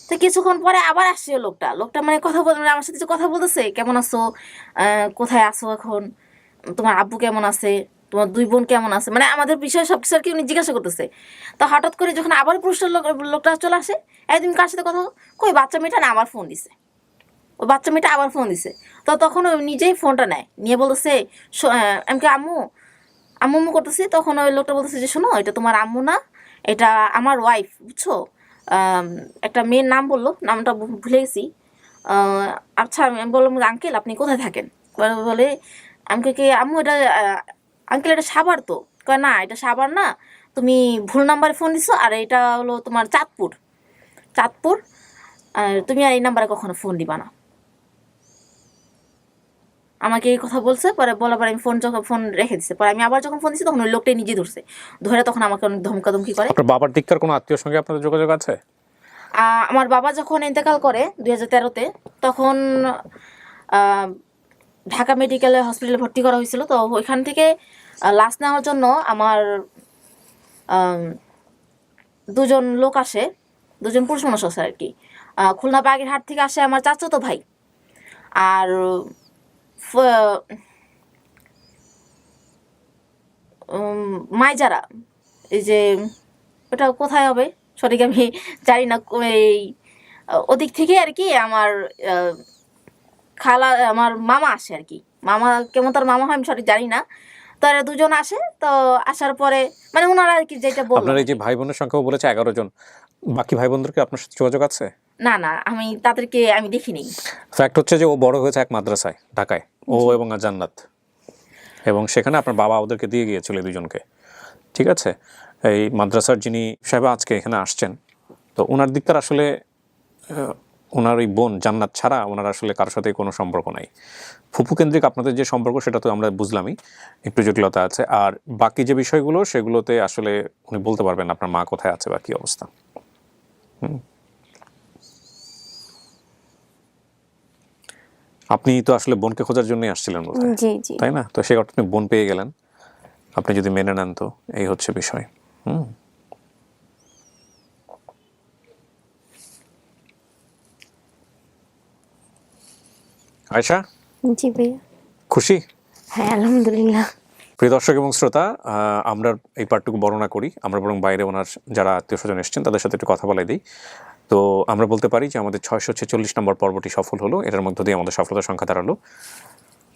Speaker 2: তো কিছুক্ষণ পরে আবার আসছে লোকটা মানে কথা মানে আমার সাথে যে কথা বলতেছে, কেমন আছো, কোথায় আছো এখন, তোমার আব্বু কেমন আছে, তোমার দুই বোন কেমন আছে, মানে আমাদের বিষয়ে সব কিছু আর কি উনি জিজ্ঞাসা করতেছে। তো হঠাৎ করে যখন আবার পুরুষের লোকটা চলে আসে, একদিন কার সাথে কথা, কই বাচ্চা মেয়েটা না আবার ফোন দিছে, ও বাচ্চা মেয়েটা আবার ফোন দিছে। তো তখন ও নিজেই ফোনটা নেয়, নিয়ে বলতেছে আমি কি আম্মু আম্মু করতেছি। তখন ওই লোকটা বলতেছে যে শোনো, এটা তোমার আম্মু না, এটা আমার ওয়াইফ, বুঝছো। একটা মেয়ের নাম বললো, নামটা ভুলে গেছি। আচ্ছা আমি বললাম আঙ্কেল আপনি কোথায় থাকেন? বলে আমি কি আম্মু এটা আঙ্কেল এটা সাভার তো? কয় না এটা সাভার না, তুমি ভুল নাম্বারে ফোন দিছো, আর এটা হলো তোমার চাঁদপুর। আর তুমি আর এই নাম্বারে কখনো ফোন দিবা না। আমাকে এই কথা বলছে, পরে বলার পরে আমি ফোন রেখে দিচ্ছে। পরে আমি আবার যখন ফোন দিচ্ছি তখন ওই লোকটাই নিজে ধরছে, ধরে তখন আমাকে অনেক ধমকাধমকি করে।
Speaker 1: আপনার বাবার দিককার কোনো আত্মীয়র সঙ্গে আপনাদের যোগাযোগ আছে?
Speaker 2: আমার বাবা যখন ইন্তেকাল করে 2013-তে, তখন ঢাকা মেডিকেলে হসপিটালে ভর্তি করা হয়েছিল। তো ওইখান থেকে লাশ নেওয়ার জন্য আমার দুজন লোক আসে, দুজন পুরুষ মানুষ আসে আর কি। খুলনা বাগেরহাট থেকে আসে আমার চাচাতো ভাই, আর মাইজারা, এই যে ওটা কোথায় হবে সঠিক আমি জানি না, এই ওদিক থেকে আর কি আমার খালা, আমার মামা আসে আর কি। মামা কেমন তার মামা হয় আমি সঠিক জানি না। তো এরা দুজন আসে, তো আসার পরে মানে ওনারা আর কি যেটা বললো।
Speaker 1: আপনার এই যে ভাই বোনের সংখ্যাও বলেছে 11 জন, বাকি ভাই বোনদেরকে আপনার সাথে যোগাযোগ আছে?
Speaker 2: না না, আমি তাদেরকে আমি দেখিনি।
Speaker 1: ফ্যাক্ট হচ্ছে যে ও বড় হয়েছে এক মাদ্রাসায় ঢাকায়, ও এবং জান্নাত, এবং সেখানে আপনার বাবা ওদেরকে দিয়ে গিয়েছিল দুজনকে। ঠিক আছে, এই মাদ্রাসার যিনি সাহেব আজকে এখানে আসছেন, তো ওনার দিকটার আসলে ওনার ওই বোন জান্নাত ছাড়া ওনার আসলে কারোর সাথে কোনো সম্পর্ক নাই। ফুপু কেন্দ্রিক আপনাদের যে সম্পর্ক সেটা তো আমরা বুঝলামই, একটু জটিলতা আছে। আর বাকি যে বিষয়গুলো সেগুলোতে আসলে উনি বলতে পারবেন আপনার মা কোথায় আছে বা কী অবস্থা। আপনি তো আসলে বোনকে খোঁজার জন্যই আসছিলেন বোধহয়,
Speaker 3: জি জি।
Speaker 1: তাই না? তো সে অর্থে আপনি বোন পেয়ে গেলেন, আপনি যদি মেনে নেন তো এই হচ্ছে বিষয়। আয়েশা,
Speaker 3: জি ভাইয়া।
Speaker 1: খুশি?
Speaker 3: হ্যাঁ আলহামদুলিল্লাহ।
Speaker 1: প্রিয় দর্শক এবং শ্রোতা, আমরা এই পার্টটুকু বর্ণনা করি, আমরা বরং বাইরে ওনার যারা আত্মীয় স্বজন এসছেন তাদের সাথে একটু কথা বলাই দিই। তো আমরা বলতে পারি যে আমাদের 646 নম্বর পর্বটি সফল হলো। এটার মধ্য দিয়ে আমাদের সফলতার সংখ্যা দাঁড়ালো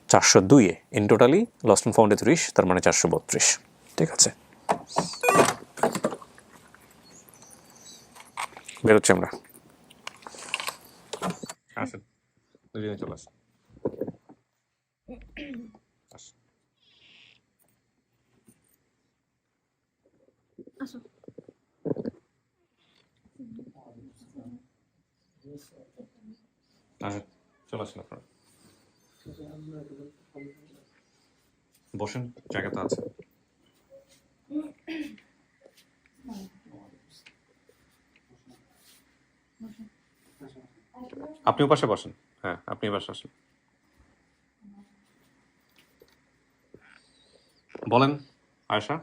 Speaker 1: 402-এ। ইন টোটালি লস্ট অ্যান্ড ফাউন্ডে 30, তার মানে 432। ঠিক আছে, বেরোচ্ছি আমরা। আসেন, দুজনে চলে আসেন।
Speaker 2: আসো।
Speaker 1: আসেন, চলে আসেন আপনারা, বসেন, জায়গা তো আছে। আপনিও পাশে বসেন। হ্যাঁ, আপনি পাশে আসেন। বলেন আয়েশা,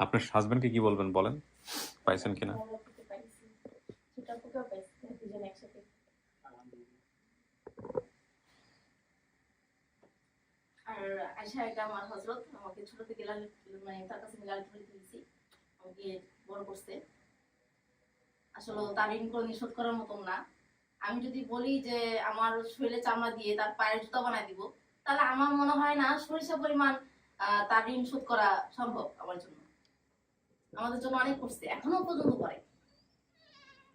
Speaker 1: আপনার হাজবেন্ডকে কি বলবেন বলেন, পাইছেন কিনা?
Speaker 2: আর আয়শা এটা আমার হযরত, আমাকে ছোট থেকে মানে তার কাছে লালিত পালিত হয়েছি, আমাকে বড় করছে। আসলে তার ঋণ কোনো নিশোধ করার মতন না। আমি যদি বলি যে আমার শরীরে চামড়া দিয়ে তার পায়ের জুতা বানায় দিব, তাহলে আমার মনে হয় না সরিষা পরিমাণ তার ঋণ শোধ করা সম্ভব আমার জন্য। আমাদের জন্য অনেক করছে, এখনো পর্যন্ত করে।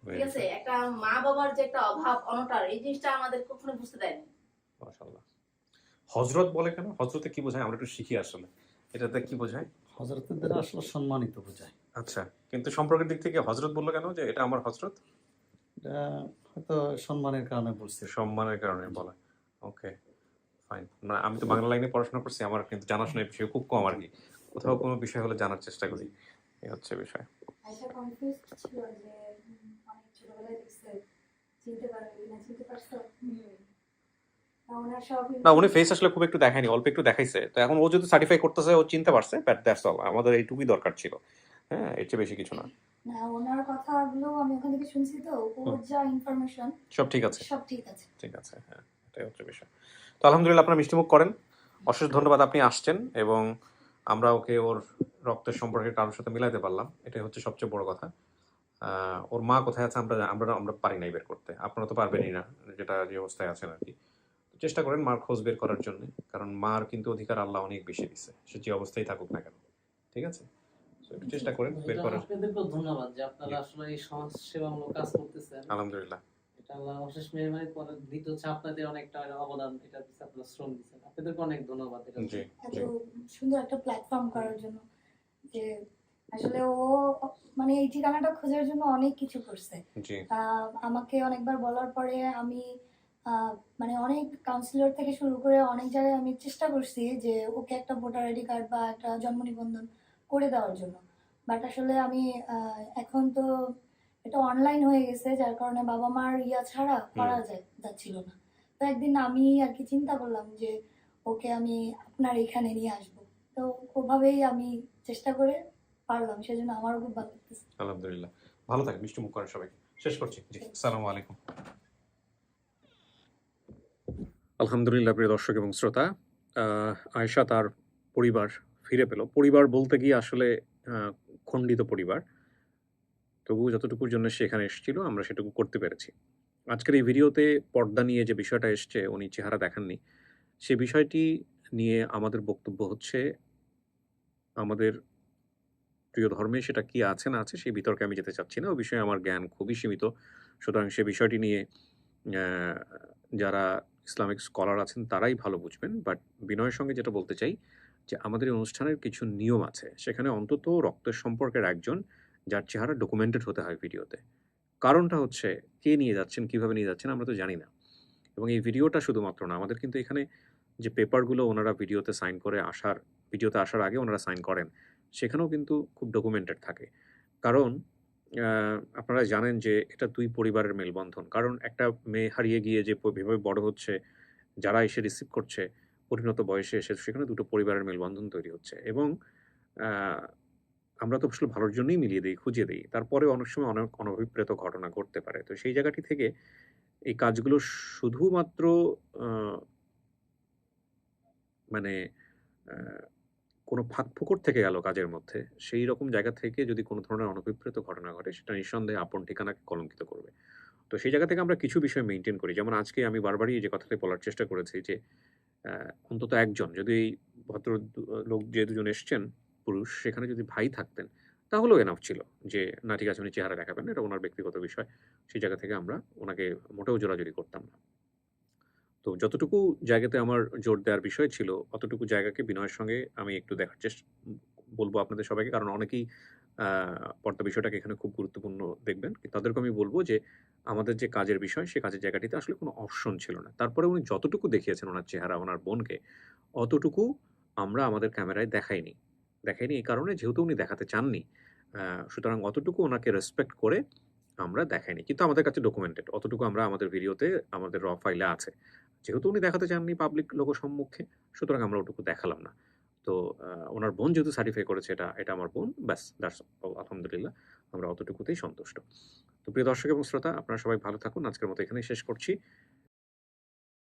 Speaker 2: ঠিক আছে, একটা মা বাবার যে একটা অভাব অনটন, এই জিনিসটা আমাদের কখনো বুঝতে দেয়নি।
Speaker 1: মাশাআল্লাহ। হযরত বলে কেন? হযরতে কি বোঝায় আমরা একটু শিখি আসলে। এটাতে কি বোঝায়?
Speaker 6: হজরতের দ্বারা আসলে সম্মানিত বোঝায়।
Speaker 1: আচ্ছা, কিন্তু সম্পর্কের দিক থেকে হযরত বললো কেন যে এটা আমার হযরত?
Speaker 6: এটা হয়তো সম্মানের কারণে বলছে।
Speaker 1: সম্মানের কারণে বলা। ওকে, ফাইন। না, আমি তো বাংলা লাইনে পড়াশোনা করছি, আমার কিন্তু জানাশোনার বিষয় খুব কম আর কি। কোথাও কোনো বিষয় হলে জানার চেষ্টা করি, এই হচ্ছে বিষয়।
Speaker 4: আয়শা কনফিউজড ছিল যে অনেক ছোটবেলায় দেখছে, চিনতে পারবে না, চিনতে পারছো না? ওনার সব
Speaker 1: না, উনি ফেস আসলে খুব একটু দেখায়নি, অল্প একটু দেখাইছে। তো এখন ও যদি সার্টিফাই করতেছে ও চিনতে পারছে, বাট দ্যাটস অল। আমাদের এইটুকুই দরকার ছিল। হ্যাঁ, এর চেয়ে বেশি কিছু না।
Speaker 4: না, ওনার কথাগুলো আমি ওখান থেকে শুনছি, তো ওর যা ইনফরমেশন
Speaker 1: সব ঠিক আছে,
Speaker 4: সব ঠিক আছে।
Speaker 1: ঠিক আছে। হ্যাঁ, এটাই হচ্ছে বিষয়। তো আলহামদুলিল্লাহ, আপনারা মিষ্টিমুখ করেন। অশেষ ধন্যবাদ, আপনি আসছেন এবং আমরা ওকে ওর রক্তের সম্পর্কে কারোর সাথে মিলাইতে পারলাম, এটাই হচ্ছে সবচেয়ে বড় কথা। ওর মা কোথায় আছে আমরা আমরা আমরা পারি নাই বের করতে, আপনারা তো পারবেনই না, যেটা যে অবস্থায় আছেন আর কি। চেষ্টা করেন মার খোঁজ বের করার জন্য, কারণ মার কিন্তু অধিকার আল্লাহ অনেক বেশি দিচ্ছে, সে যে অবস্থায় থাকুক না কেন। ঠিক আছে, তো একটু চেষ্টা করেন বের
Speaker 7: এটা
Speaker 1: করার।
Speaker 7: আপনাদেরকেও ধন্যবাদ যে আপনারা আসলে এই সমাজ সেবামূলক কাজ করতেছেন।
Speaker 1: আলহামদুলিল্লাহ,
Speaker 7: এটা আল্লাহ অশেষ মেহরবানি। পরে দ্বিতীয় হচ্ছে আপনাদের অনেকটা অবদান, এটা পিছনে আপনারা শ্রম দিচ্ছেন, আপনাদেরকে অনেক ধন্যবাদ। এটা
Speaker 1: জি
Speaker 4: এত
Speaker 1: জি
Speaker 4: সুন্দর একটা প্ল্যাটফর্ম করার জন্য, যে আসলে ও মানে এই ঠিকানাটা খোঁজার জন্য অনেক কিছু করছে।
Speaker 1: জি
Speaker 4: আমাকে অনেকবার বলার পরে আমি মানে অনেক কাউন্সিলর থেকে শুরু করে অনেক জায়গায় আমি চেষ্টা করছি যে ওকে একটা ভোটার আইডি কার্ড বা একটা জন্ম নিবন্ধন করে দেওয়ার জন্য। বাট আসলে আমি এখন তো এটা অনলাইন হয়ে গেছে, যার কারণে বাবা মার ইয়া ছাড়া করা যাচ্ছিল না। তো একদিন আমি আর কি চিন্তা করলাম যে ওকে আমি আপনার এখানে নিয়ে আসবো। তো ওভাবেই আমি চেষ্টা করে পারলাম, সেজন্য আমারও খুব ভালো লাগতেছে।
Speaker 1: আলহামদুলিল্লাহ। ভালো থাকেন, মিষ্টি মুখ করেন সবাইকে। শেষ করছি। জি, আসসালামু আলাইকুম। আলহামদুলিল্লাহ, প্রিয় দর্শক এবং শ্রোতা, আয়েশা তার পরিবার ফিরে পেল। পরিবার বলতে গিয়ে আসলে খণ্ডিত পরিবার, তবুও যতটুকুর জন্য সে এখানে এসেছিল আমরা সেটুকু করতে পেরেছি। আজকের এই ভিডিওতে পর্দা নিয়ে যে বিষয়টা এসছে, উনি চেহারা দেখাননি, সে বিষয়টি নিয়ে আমাদের বক্তব্য হচ্ছে, আমাদের প্রিয় ধর্মে সেটা কি আছে না আছে সেই বিতর্কে আমি যেতে চাচ্ছি না, ওই বিষয়ে আমার জ্ঞান খুবই সীমিত। সুতরাং সে বিষয়টি নিয়ে যারা ইসলামিক স্কলার আছেন তারাই ভালো বুঝবেন। বাট বিনয়ের সঙ্গে যেটা বলতে চাই, যে আমাদের এই অনুষ্ঠানের কিছু নিয়ম আছে। সেখানে অন্তত রক্তের সম্পর্কের একজন যার চেহারা ডকুমেন্টেড হতে হয় ভিডিওতে। কারণটা হচ্ছে কে নিয়ে যাচ্ছেন, কিভাবে নিয়ে যাচ্ছেন আমরা তো জানি না। এবং এই ভিডিওটা শুধুমাত্র না, আমাদের কিন্তু এখানে যে পেপারগুলো ওনারা ভিডিওতে আসার আগে ওনারা সাইন করেন, সেখানেও কিন্তু খুব ডকুমেন্টেড থাকে। কারণ আপনারা জানেন যে এটা ২ পরিবারের মেলবন্ধন। কারণ একটা মেয়ে হারিয়ে গিয়ে যে যেভাবে বড় হচ্ছে, যারা এসে রিসিভ করছে, পরিণত বয়সে এসে সেখানে ২ টো পরিবারের মেলবন্ধন তৈরি হচ্ছে এবং আ আমরা তো আসলে ভালোর জন্যই মিলিয়ে দেই, খুঁজে দেই। তারপরেও অনেক সময় অনেক অনভিপ্রেত ঘটনা ঘটতে পারে। তো সেই জায়গাটি থেকে এই কাজগুলো শুধুমাত্র আ মানে আ কোনো ফাঁকফোকর থেকে গেল কাজের মধ্যে, সেই রকম জায়গা থেকে যদি কোনো ধরনের অনভিপ্রেত ঘটনা ঘটে, সেটা নিঃসন্দেহে আপন ঠিকানাকে কলঙ্কিত করবে। তো সেই জায়গা থেকে আমরা কিছু বিষয় মেইনটেইন করি। যেমন আজকে আমি বারবারই যে কথাটি বলার চেষ্টা করেছি যে, অন্তত একজন যদি এই ভদ্র লোক যে দুজন এসছেন পুরুষ, সেখানে যদি ভাই থাকতেন, তাহলেও এনাফ ছিল যে, না ঠিক আছে উনি চেহারা দেখাবেন, এটা উনার ব্যক্তিগত বিষয়। সেই জায়গা থেকে আমরা উনাকে মোটেও জোরাজুরি করতাম না। তো যতটুকু জায়গাতে আমার জোর দেওয়ার বিষয় ছিল, অতটুকু জায়গাকে বিনয়ের সঙ্গে আমি একটু দেখার বলব আপনাদের সবাইকে। কারণ অনেকেই আ পর্দা বিষয়টাকে এখানে খুব গুরুত্বপূর্ণ দেখবেন। তাদেরকে আমি বলব যে, আমাদের যে কাজের বিষয়, সে কাজের জায়গাটিতে আসলে কোনো অপশন ছিল না। তারপরে উনি যতটুকু দেখিয়েছেন উনার চেহারা, উনার বোনকে, অতটুকু আমরা আমাদের ক্যামেরায় দেখাইনি। দেখাইনি এই কারণে যেহেতু উনি দেখাতে চাননি। আ সুতরাং অতটুকু উনাকে রেসপেক্ট করে আমরা দেখাইনি। কিন্তু আমাদের কাছে ডকুমেন্টেড। অতটুকু আমরা আমাদের ভিডিওতে আমাদের র ফাইলে আছে। যেহেতু উনি দেখাতে চাননি পাবলিক সম্মুখে, সুতরাং আমরা ওটুকু দেখালাম না। তো উনার বোন যেহেতু সার্টিফাই করেছে এটা আমার বোন, ব্যাস দ্যাটস অল আলহামদুলিল্লাহ। আমরা অতটুকুতেই সন্তুষ্ট। তো প্রিয় দর্শক এবং শ্রোতা, আপনারা সবাই ভালো থাকুন। আজকের মতো এখানেই শেষ করছি।